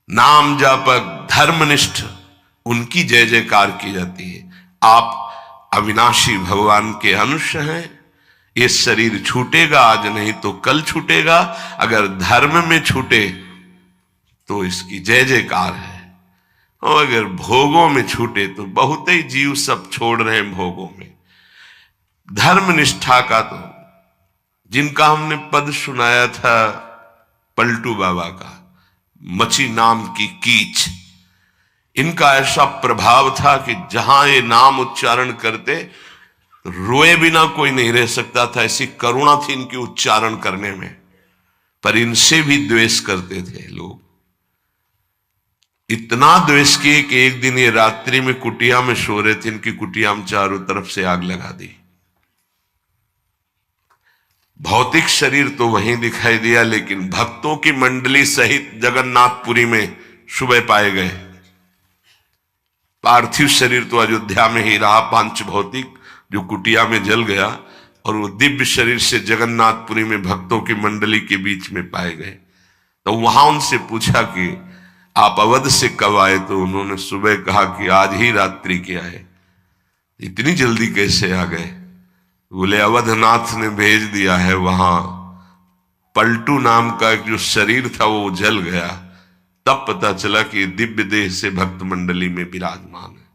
नाम जापक धर्मनिष्ठ उनकी जय जयकार की जाती है। आप अविनाशी भगवान के अंश हैं। ये शरीर छूटेगा, आज नहीं तो कल छूटेगा। अगर धर्म में छूटे तो इसकी जय जयकार है, और अगर भोगों में छूटे तो बहुत ही जीव सब छोड़ रहे हैं भोगों में। धर्म निष्ठा का तो जिनका हमने पद सुनाया था पलटू बाबा का, मची नाम की कीच, इनका ऐसा प्रभाव था कि जहां ये नाम उच्चारण करते रोए बिना कोई नहीं रह सकता था। ऐसी करुणा थी इनकी उच्चारण करने में। पर इनसे भी द्वेष करते थे लोग, इतना द्वेष किए कि एक दिन ये रात्रि में कुटिया में सो रहे थे, इनकी कुटिया में चारों तरफ से आग लगा दी। भौतिक शरीर तो वहीं दिखाई दिया, लेकिन भक्तों की मंडली सहित जगन्नाथपुरी में सुबह पाए गए। पार्थिव शरीर तो अयोध्या में ही रहा, पांच भौतिक जो कुटिया में जल गया, और वो दिव्य शरीर से जगन्नाथपुरी में भक्तों की मंडली के बीच में पाए गए। तो वहां उनसे पूछा कि आप अवध से कब आए? तो उन्होंने सुबह कहा कि आज ही रात्रि के आए। इतनी जल्दी कैसे आ गए? बोले अवधनाथ ने भेज दिया है। वहां पलटू नाम का एक जो शरीर था वो जल गया, तब पता चला कि दिव्य देह से भक्त मंडली में विराजमान है।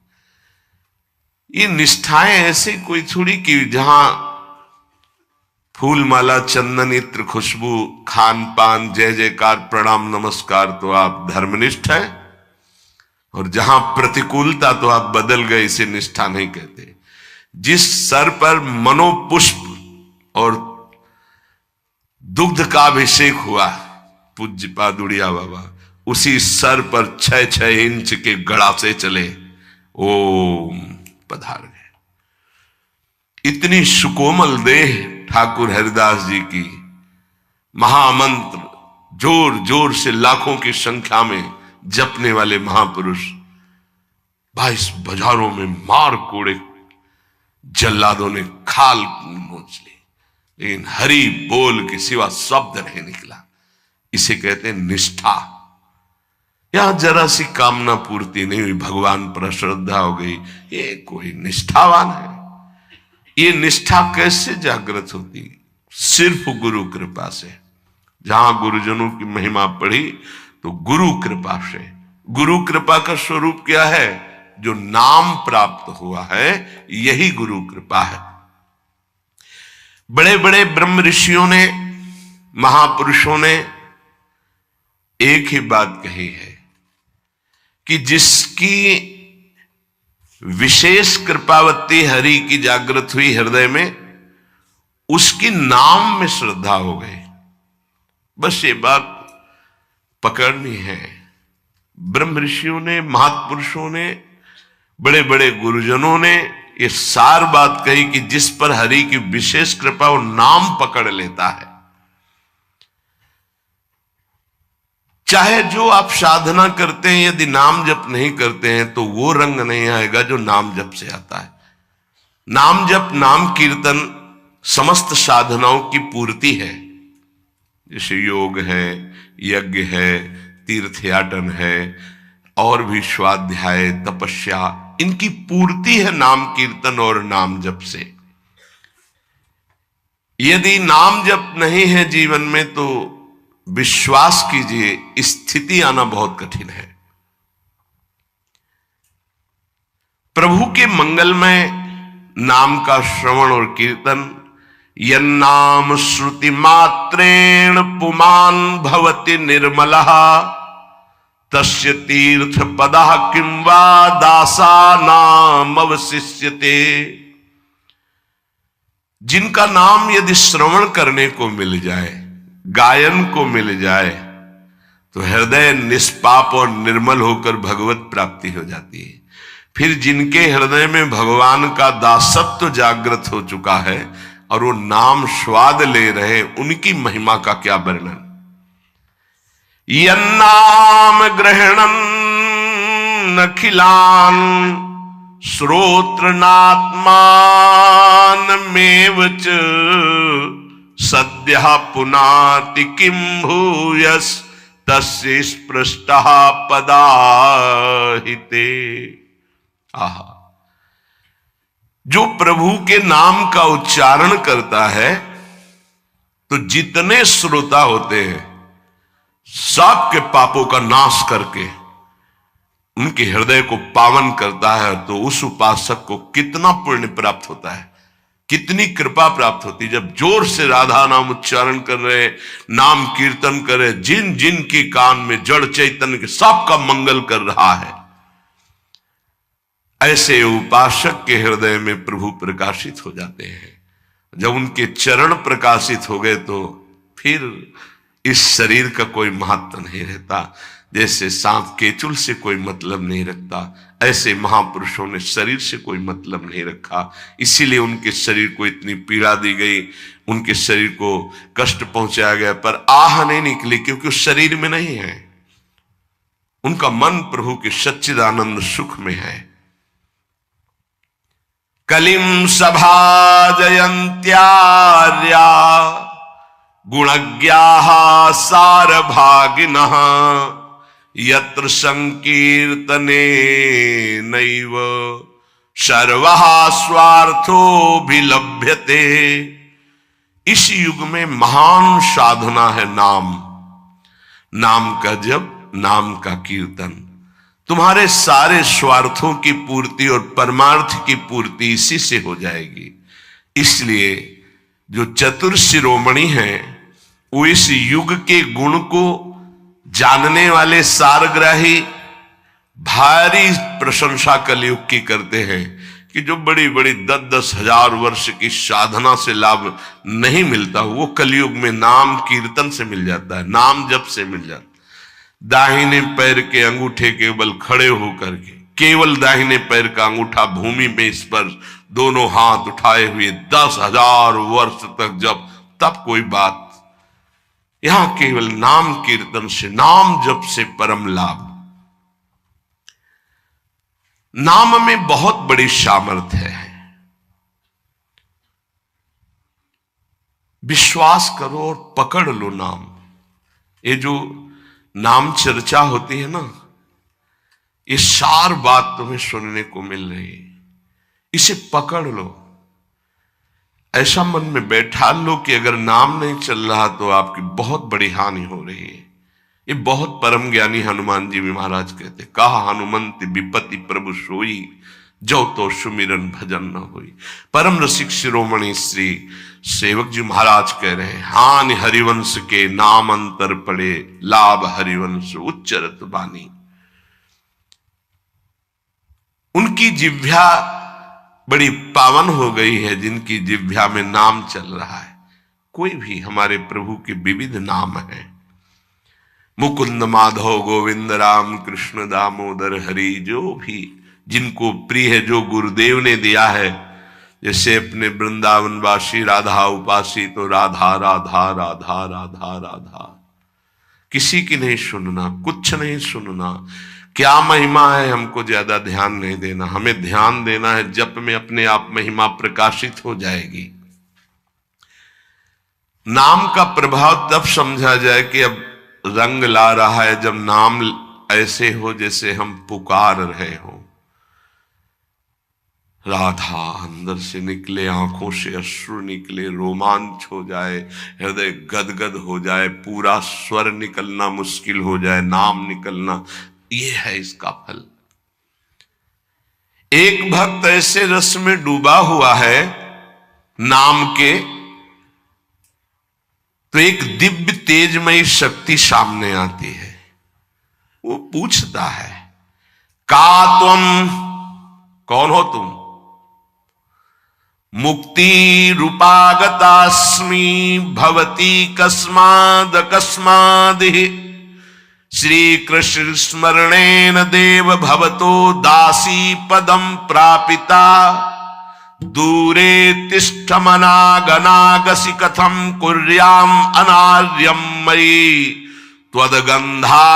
ये निष्ठाएं ऐसे कोई थोड़ी कि जहां फूल माला चंदन इत्र खुशबू खान पान जय जयकार प्रणाम नमस्कार तो आप धर्मनिष्ठ हैं, और जहां प्रतिकूलता तो आप बदल गए, इसे निष्ठा नहीं कहते। जिस सर पर मनोपुष्प और दुग्ध का अभिषेक हुआ पूज्य पादुड़िया बाबा, उसी सर पर 6-6 इंच के गड़ा से चले ओम पधार गए। इतनी सुकोमल देह ठाकुर हरिदास जी की, महामंत्र जोर जोर से लाखों की संख्या में जपने वाले महापुरुष 22 बाजारों में मार कोड़े जल्लादों ने खाल नोच ली, लेकिन हरि बोल के सिवा शब्द नहीं निकला। इसे कहते हैं निष्ठा। यहां जरा सी कामना पूर्ति नहीं हुई, भगवान पर श्रद्धा हो गई, ये कोई निष्ठावान है? ये निष्ठा कैसे जागृत होती? सिर्फ गुरु कृपा से। जहां गुरुजनों की महिमा पढ़ी तो गुरु कृपा से। गुरु कृपा का स्वरूप क्या है? जो नाम प्राप्त हुआ है यही गुरु कृपा है। बड़े बड़े ब्रह्म ऋषियों ने, महापुरुषों ने एक ही बात कही है कि जिसकी विशेष कृपावती हरि की जागृत हुई हृदय में, उसकी नाम में श्रद्धा हो गई। बस ये बात पकड़नी है। ब्रह्म ऋषियों ने, महापुरुषों ने, बड़े बड़े गुरुजनों ने ये सार बात कही कि जिस पर हरि की विशेष कृपा वो नाम पकड़ लेता है। चाहे जो आप साधना करते हैं, यदि नाम जप नहीं करते हैं तो वो रंग नहीं आएगा जो नाम जप से आता है। नाम जप, नाम कीर्तन समस्त साधनाओं की पूर्ति है। जैसे योग है, यज्ञ है, तीर्थयाटन है, और भी स्वाध्याय तपस्या, इनकी पूर्ति है नाम कीर्तन और नाम जप से। यदि नाम जप नहीं है जीवन में तो विश्वास कीजिए स्थिति आना बहुत कठिन है। प्रभु के मंगलमय नाम का श्रवण और कीर्तन, यन्नाम श्रुति मात्रेण पुमान भवति निर्मलः तस्य तीर्थ पदः किं वा दासानाम अवशिष्यते। जिनका नाम यदि श्रवण करने को मिल जाए, गायन को मिल जाए, तो हृदय निष्पाप और निर्मल होकर भगवत प्राप्ति हो जाती है। फिर जिनके हृदय में भगवान का दासत्व जागृत हो चुका है और वो नाम स्वाद ले रहे, उनकी महिमा का क्या वर्णन। यन्नाम ग्रहणन अखिलान श्रोत्रनात्मान मेवच सद्यः पुनाति किं भूयस तस्य स्पृष्टः पदाहिते। आहा, जो प्रभु के नाम का उच्चारण करता है तो जितने श्रोता होते हैं सबके पापों का नाश करके उनके हृदय को पावन करता है। तो उस उपासक को कितना पुण्य प्राप्त होता है, कितनी कृपा प्राप्त होती है। जब जोर से राधा नाम उच्चारण कर रहे, नाम कीर्तन कर रहे, जिन जिन के कान में जड़ चैतन्य के सबका मंगल कर रहा है, ऐसे उपासक के हृदय में प्रभु प्रकाशित हो जाते हैं। जब उनके चरण प्रकाशित हो गए तो फिर इस शरीर का कोई महत्व नहीं रहता। जैसे सांप केचुल से कोई मतलब नहीं रखता, ऐसे महापुरुषों ने शरीर से कोई मतलब नहीं रखा। इसीलिए उनके शरीर को इतनी पीड़ा दी गई, उनके शरीर को कष्ट पहुंचाया गया, पर आह नहीं निकली, क्योंकि उस शरीर में नहीं है। उनका मन प्रभु के सच्चिदानंद सुख में है। कलिम सभा जयंत्यार्या गुणज्ञाः सारभागिनः यत्र संकीर्तने नैव सर्वः स्वार्थोऽभिलभ्यते। इस युग में महान साधना है नाम, नाम का जप, नाम का कीर्तन। तुम्हारे सारे स्वार्थों की पूर्ति और परमार्थ की पूर्ति इसी से हो जाएगी। इसलिए जो चतुर शिरोमणि हैं वो इस युग के गुण को जानने वाले सारग्राही भारी प्रशंसा कलयुग की करते हैं कि जो बड़ी बड़ी 10-10 हजार वर्ष की साधना से लाभ नहीं मिलता, वो कलयुग में नाम कीर्तन से मिल जाता है, नाम जप से मिल जाता है। दाहिने पैर के अंगूठे के बल खड़े होकर के केवल दाहिने पैर का अंगूठा भूमि में स्पर्श, दोनों हाथ उठाए हुए 10,000 वर्ष तक जब, तब कोई बात। यहां केवल नाम कीर्तन से, नाम जप से परम लाभ। नाम में बहुत बड़ी सामर्थ्य है। विश्वास करो और पकड़ लो नाम। ये जो नाम चर्चा होती है ना, ये सार बात तुम्हें सुनने को मिल रही है, इसे पकड़ लो। ऐसा मन में बैठा लो कि अगर नाम नहीं चल रहा तो आपकी बहुत बड़ी हानि हो रही है। ये बहुत परम ज्ञानी हनुमान जी भी महाराज कहते, कहा हनुमंत विपत्ति प्रभु सोई जो तो सुमिरन भजन न होई। परम रसिक शिरोमणि श्री सेवक जी महाराज कह रहे हैं, हानि हरिवंश के नाम अंतर पड़े, लाभ हरिवंश उच्चरत बानी। उनकी जिह्वा बड़ी पावन हो गई है जिनकी जिह्वा में नाम चल रहा है। कोई भी हमारे प्रभु के विविध नाम हैं, मुकुंद माधव गोविंद राम कृष्ण दामोदर हरि, जो भी जिनको प्रिय है, जो गुरुदेव ने दिया है। जैसे अपने वृंदावनवासी राधा उपासी, तो राधा राधा राधा राधा राधा, किसी की नहीं सुनना, कुछ नहीं सुनना। क्या महिमा है हमको ज्यादा ध्यान नहीं देना, हमें ध्यान देना है जप में, अपने आप महिमा प्रकाशित हो जाएगी। नाम का प्रभाव तब समझा जाए कि अब रंग ला रहा है जब नाम ऐसे हो जैसे हम पुकार रहे हो। राधा अंदर से निकले, आंखों से अश्रु निकले, रोमांच हो जाए, हृदय गदगद हो जाए, पूरा स्वर निकलना मुश्किल हो जाए, नाम निकलना, ये है इसका फल। एक भक्त ऐसे रस में डूबा हुआ है नाम के, तो एक दिव्य तेजमयी शक्ति सामने आती है। वो पूछता है, का तुम, कौन हो तुम? मुक्ति रूपागतास्मि भवती कस्माद कस्मादिहि, श्री कृष्ण स्मरणेन देव भवतो दासी पदम प्रापिता, दूरे तिष्ठमनागनागसि कथम कुर्याम अनार्यम मयि, त्वदगंधा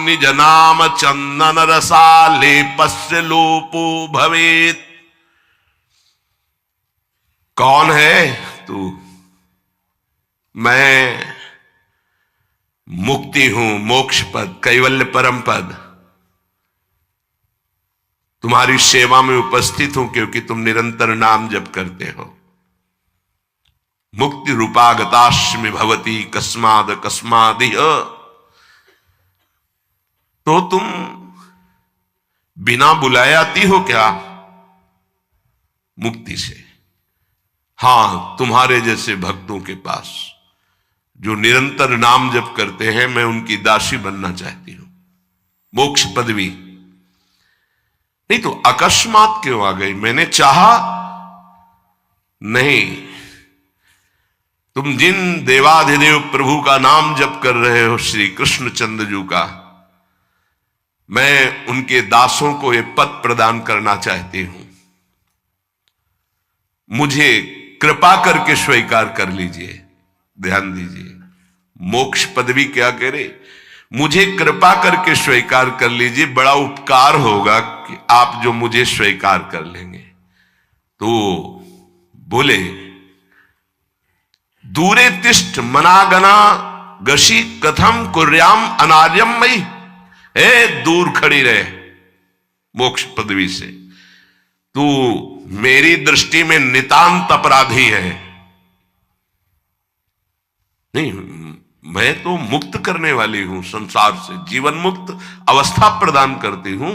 निज नाम चंदन रसालेपस्य लोपो भवेत्। कौन है तू? मैं मुक्ति हूं, मोक्ष पद, कैवल्य परम पद। तुम्हारी सेवा में उपस्थित हूं क्योंकि तुम निरंतर नाम जप करते हो। मुक्ति रूपागताश्मि भवती कस्माद कस्मादिह। तो तुम बिना बुलाए आती हो क्या? मुक्ति से। हां, तुम्हारे जैसे भक्तों के पास जो निरंतर नाम जप करते हैं, मैं उनकी दासी बनना चाहती हूं। मोक्ष पदवी नहीं तो अकस्मात क्यों आ गई? मैंने चाहा नहीं। तुम जिन देवाधिदेव प्रभु का नाम जप कर रहे हो, श्री कृष्णचंद्र जी का, मैं उनके दासों को यह पद प्रदान करना चाहती हूं। मुझे कृपा करके स्वीकार कर लीजिए। ध्यान दीजिए, मोक्ष पदवी क्या कह रहे? मुझे कृपा करके स्वीकार कर लीजिए, बड़ा उपकार होगा कि आप जो मुझे स्वीकार कर लेंगे। तो बोले, दूरे तिष्ठ मनागना गशी कथम कुर्याम अनार्यम मई। दूर खड़ी रहे मोक्ष पदवी से, तू मेरी दृष्टि में नितांत अपराधी है। नहीं, मैं तो मुक्त करने वाली हूं, संसार से जीवन मुक्त अवस्था प्रदान करती हूं,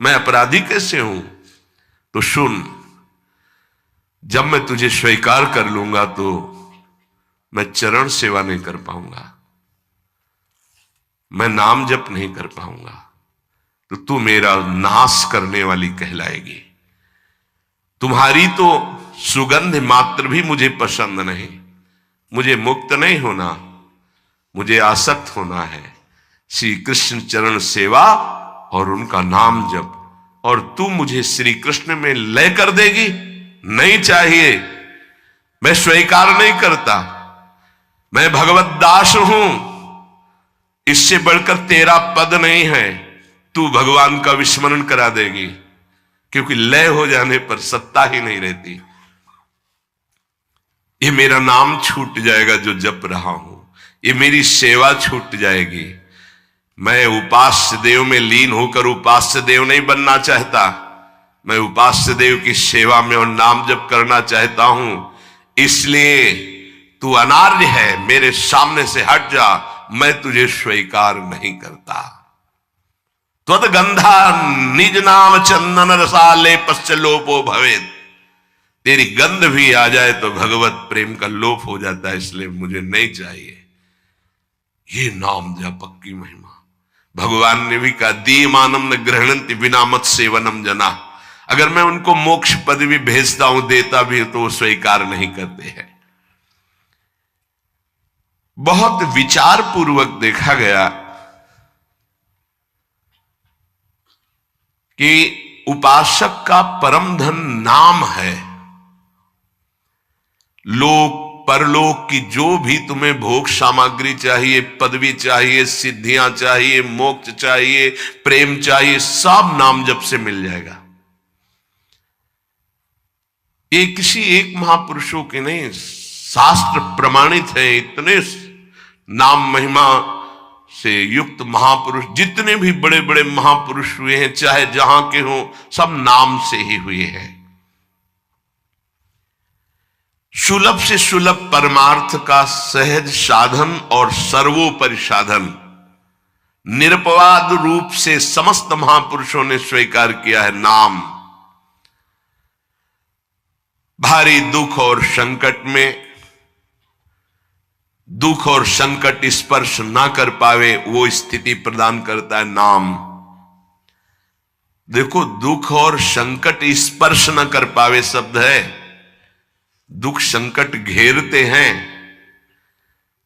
मैं अपराधी कैसे हूं? तो सुन, जब मैं तुझे स्वीकार कर लूंगा तो मैं चरण सेवा नहीं कर पाऊंगा, मैं नाम जप नहीं कर पाऊंगा, तो तू मेरा नाश करने वाली कहलाएगी। तुम्हारी तो सुगंध मात्र भी मुझे पसंद नहीं। मुझे मुक्त नहीं होना, मुझे आसक्त होना है श्री कृष्ण चरण सेवा और उनका नाम जप। और तू मुझे श्री कृष्ण में लय कर देगी? नहीं चाहिए, मैं स्वीकार नहीं करता। मैं भगवत दास हूं, इससे बढ़कर तेरा पद नहीं है। तू भगवान का विस्मरण करा देगी, क्योंकि लय हो जाने पर सत्ता ही नहीं रहती। ये मेरा नाम छूट जाएगा जो जप रहा हूं, ये मेरी सेवा छूट जाएगी। मैं उपास्य देव में लीन होकर उपास्य देव नहीं बनना चाहता, मैं उपास्य देव की सेवा में और नाम जप करना चाहता हूं। इसलिए तू अनार्य है, मेरे सामने से हट जा, मैं तुझे स्वीकार नहीं करता। त्वद्गंधा निज नाम चंदन रसाले पश्चलोपो भवेद। तेरी गंध भी आ जाए तो भगवत प्रेम का लोप हो जाता है, इसलिए मुझे नहीं चाहिए। ये नाम जपक की महिमा भगवान ने भी कहा, दीयमानम न ग्रहणंति बिना मत सेवनम जना। अगर मैं उनको मोक्ष पदवी भेजता हूं, देता भी तो वो स्वीकार नहीं करते हैं। बहुत विचार पूर्वक देखा गया कि उपासक का परम धन नाम है। लोक परलोक की जो भी तुम्हें भोग सामग्री चाहिए, पदवी चाहिए, सिद्धियां चाहिए, मोक्ष चाहिए, प्रेम चाहिए, सब नाम जप से मिल जाएगा। ये किसी एक महापुरुषों के नहीं, शास्त्र प्रमाणित है। इतने नाम महिमा से युक्त महापुरुष, जितने भी बड़े बड़े महापुरुष हुए हैं, चाहे जहां के हों, सब नाम से ही हुए हैं। सुलभ से सुलभ परमार्थ का सहज साधन और सर्वोपरि साधन निरपवाद रूप से समस्त महापुरुषों ने स्वीकार किया है नाम। भारी दुख और संकट में, दुख और संकट स्पर्श ना कर पावे, वो स्थिति प्रदान करता है नाम। देखो, दुख और संकट स्पर्श न कर पावे शब्द है। दुख संकट घेरते हैं,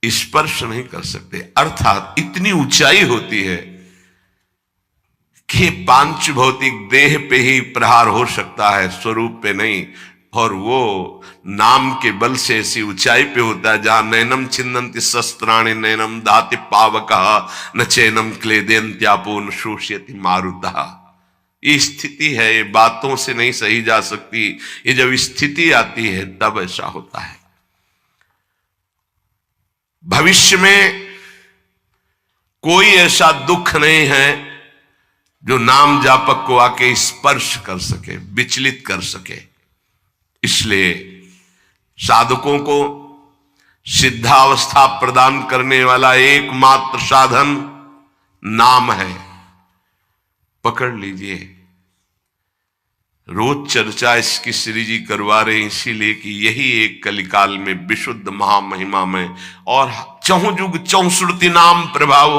स्पर्श नहीं कर सकते। अर्थात इतनी ऊंचाई होती है कि पांच भौतिक देह पे ही प्रहार हो सकता है, स्वरूप पे नहीं। और वो नाम के बल से ऐसी ऊंचाई पे होता है जहां नैनम छिन्नन्ति शस्त्राणि नैनम दाति पावकः न चैनम क्लेदयन्त्यापो न शोष्यति मारुतः। ये स्थिति है, ये बातों से नहीं सही जा सकती। ये जब स्थिति आती है तब ऐसा होता है। भविष्य में कोई ऐसा दुख नहीं है जो नाम जापक को आके स्पर्श कर सके, विचलित कर सके। इसलिए साधकों को सिद्धावस्था प्रदान करने वाला एकमात्र साधन नाम है। पकड़ लीजिए। रोज चर्चा इसकी श्री जी करवा रहे हैं, इसीलिए कि यही एक कलिकाल में विशुद्ध महामहिमा में और चहुं युग चौसुरति नाम प्रभाव,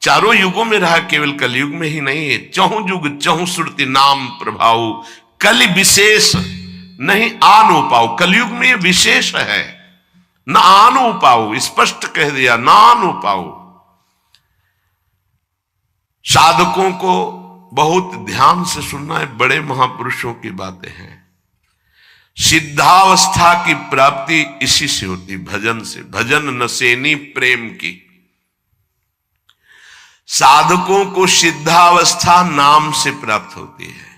चारों युगों में रहा, केवल कलयुग में ही नहीं है। चहुं युग चहुसुरति नाम प्रभाव, कलि विशेष नहीं आनो पाओ। कलयुग में ये विशेष है, न आनो पाओ, स्पष्ट कह दिया, ना आनो पाओ। साधकों को बहुत ध्यान से सुनना है, बड़े महापुरुषों की बातें हैं। सिद्धावस्था की प्राप्ति इसी से होती, भजन से। भजन नसेनी प्रेम की। साधकों को सिद्धावस्था नाम से प्राप्त होती है।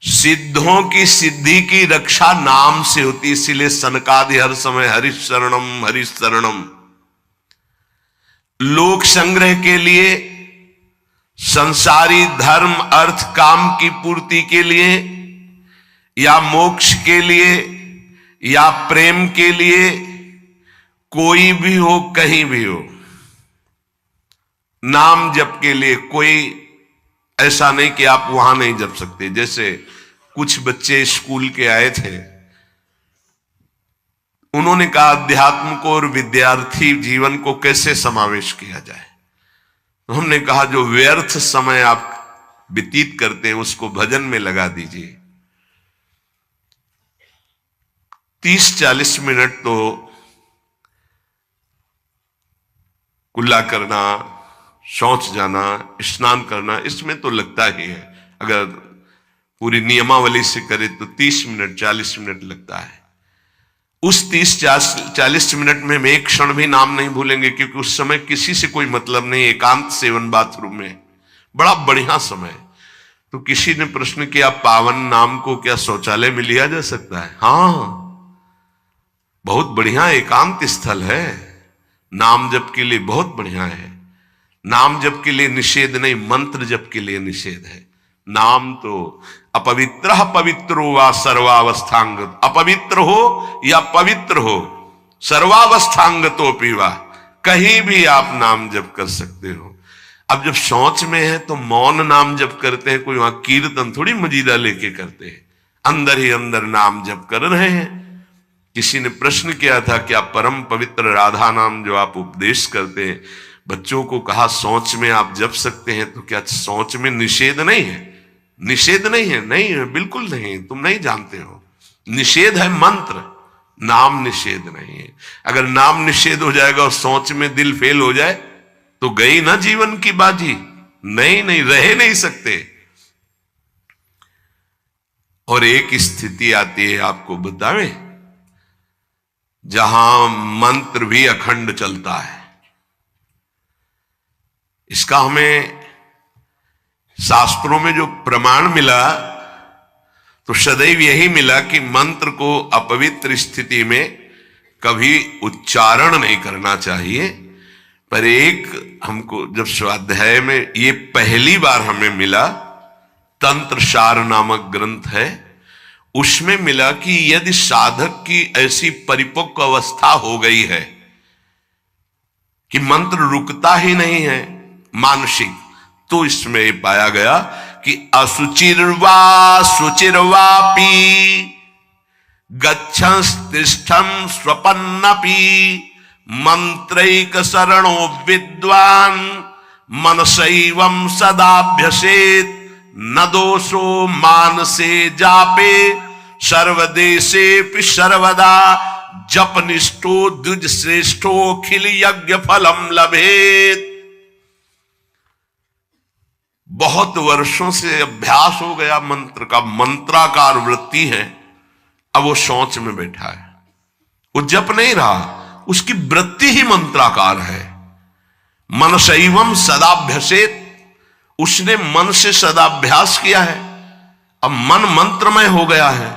सिद्धों की सिद्धि की रक्षा नाम से होती, इसीलिए सनकादि हर समय हरिशरणम हरिशरणम। लोक संग्रह के लिए, संसारी धर्म अर्थ काम की पूर्ति के लिए, या मोक्ष के लिए, या प्रेम के लिए, कोई भी हो कहीं भी हो, नाम जप के लिए कोई ऐसा नहीं कि आप वहां नहीं जप सकते। जैसे कुछ बच्चे स्कूल के आए थे, उन्होंने कहा अध्यात्म को और विद्यार्थी जीवन को कैसे समावेश किया जाए। हमने कहा जो व्यर्थ समय आप व्यतीत करते हैं उसको भजन में लगा दीजिए। 30-40 मिनट तो कुल्ला करना, शौच जाना, स्नान करना, इसमें तो लगता ही है। अगर पूरी नियमावली से करे तो 30 मिनट 40 मिनट लगता है। उस 30-40 मिनट में हम एक क्षण भी नाम नहीं भूलेंगे, क्योंकि उस समय किसी से कोई मतलब नहीं, एकांत सेवन बाथरूम में, बड़ा बढ़िया समय। तो किसी ने प्रश्न किया पावन नाम को क्या शौचालय में लिया जा सकता है? हाँ, बहुत बढ़िया एकांत स्थल है, नाम जप के लिए बहुत बढ़िया है। नाम जप के लिए निषेध नहीं, मंत्र जप के लिए निषेध है। नाम तो अपवित्र पवित्रो वा सर्वावस्थांग, अपवित्र हो या पवित्र हो, सर्वावस्थांगतो पीवा, कहीं भी आप नाम जप कर सकते हो। अब जब शौच में है तो मौन नाम जप करते हैं, कोई वहां कीर्तन थोड़ी मजीदा लेके करते हैं, अंदर ही अंदर नाम जप कर रहे हैं। किसी ने प्रश्न किया था क्या परम पवित्र राधा नाम जो आप उपदेश करते हैं, बच्चों को कहा सोच में आप जप सकते हैं, तो क्या सोच में निषेध नहीं है? निषेध नहीं है, नहीं है, बिल्कुल नहीं, तुम नहीं जानते हो। निषेध है मंत्र, नाम निषेध नहीं है। अगर नाम निषेध हो जाएगा और सोच में दिल फेल हो जाए तो गई ना जीवन की बाजी। नहीं नहीं, रह नहीं सकते। और एक स्थिति आती है, आपको बतावे, जहां मंत्र भी अखंड चलता है। इसका हमें शास्त्रों में जो प्रमाण मिला तो सदैव यही मिला कि मंत्र को अपवित्र स्थिति में कभी उच्चारण नहीं करना चाहिए। पर एक हमको जब स्वाध्याय में ये पहली बार हमें मिला, तंत्र सार नामक ग्रंथ है, उसमें मिला कि यदि साधक की ऐसी परिपक्व अवस्था हो गई है कि मंत्र रुकता ही नहीं है मानसिक, तो इसमें पाया गया कि असुचिर्वा शुचिर्वापी गच्छंस्तिष्ठं स्वपन्नपि मंत्रैक शरणो विद्वान् मनसैवं सदाभ्यसेत् न दोषो मानसे जापे सर्वदेशेपि सर्वदा जपनिष्ठो द्विज श्रेष्ठो खिल यज्ञ फलम लभेत। बहुत वर्षों से अभ्यास हो गया मंत्र का, मंत्राकार वृत्ति है, अब वो शौच में बैठा है, वो जप नहीं रहा, उसकी वृत्ति ही मंत्राकार है। मनसैवं सदाभ्यसेत, उसने मन से सदाभ्यास किया है, अब मन मंत्रमय हो गया है,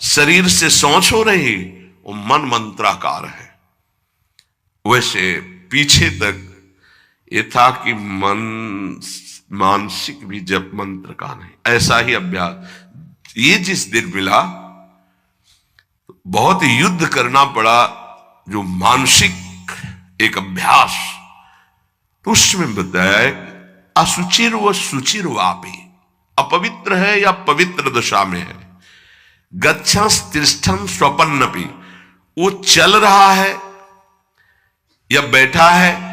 शरीर से सोच हो रही, वो मन मंत्राकार है। वैसे पीछे तक ये था कि मन मानसिक भी जप मंत्र का नहीं, ऐसा ही अभ्यास। ये जिस दिन मिला बहुत युद्ध करना पड़ा, जो मानसिक एक अभ्यास, तो उसमें बताया है असुचिर व सुचिर वापी, अपवित्र है या पवित्र दशा में है, गच्छंस तिष्ठन स्वपन्नपि, वो चल रहा है या बैठा है,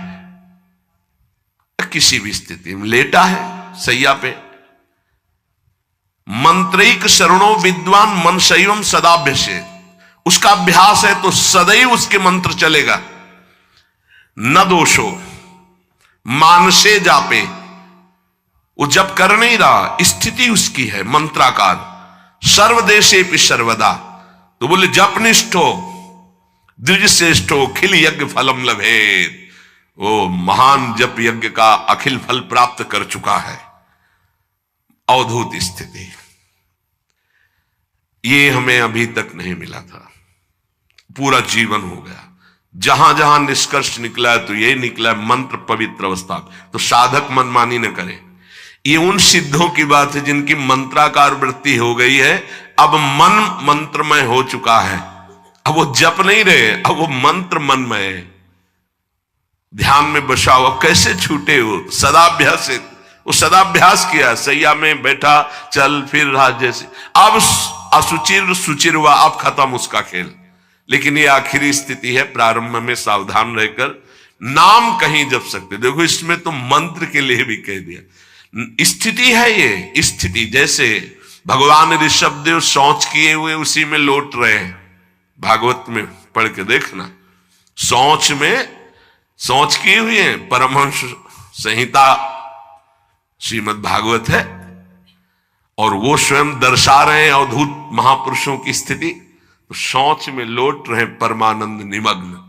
किसी भी स्थिति में लेटा है सैया पे, मंत्रिक शरणों विद्वान मन शैवम सदाभ्यसे, उसका अभ्यास है तो सदैव उसके मंत्र चलेगा। न दोषो मानसे जापे, वो जब कर नहीं रहा, स्थिति उसकी है मंत्राकार, सर्वदेशे भी सर्वदा, तो बोले जपनिष्ठो द्विज श्रेष्ठो खिल यज्ञ फलम लभेद, वो महान जप यज्ञ का अखिल फल प्राप्त कर चुका है। अवधूत स्थिति ये हमें अभी तक नहीं मिला था, पूरा जीवन हो गया। जहां जहां निष्कर्ष निकला है तो यही निकला है मंत्र पवित्र अवस्था। तो साधक मनमानी न करे। ये उन सिद्धों की बात है जिनकी मंत्राकार वृत्ति हो गई है, अब मन मंत्रमय हो चुका है, अब वो जप नहीं रहे, अब वो मंत्र मनमय है, ध्यान में बसा हुआ। कैसे छूटे वो सदाभ्यासित, वो सदाभ्यास किया, सैया में बैठा चल फिर रहा जैसे। अब असुचिर सुचिर हुआ, अब खत्म उसका खेल। लेकिन ये आखिरी स्थिति है, प्रारंभ में सावधान रहकर नाम कहीं जप सकते। देखो इसमें तो मंत्र के लिए भी कह दिया, स्थिति है ये स्थिति। जैसे भगवान ऋषभदेव शौच किए हुए उसी में लौट रहे हैं, भागवत में पढ़ के देखना, शौच किए हुए हैं। परमहंस संहिता श्रीमद् भागवत है, और वो स्वयं दर्शा रहे हैं अवधूत महापुरुषों की स्थिति, तो शौच में लौट रहे परमानंद निमग्न।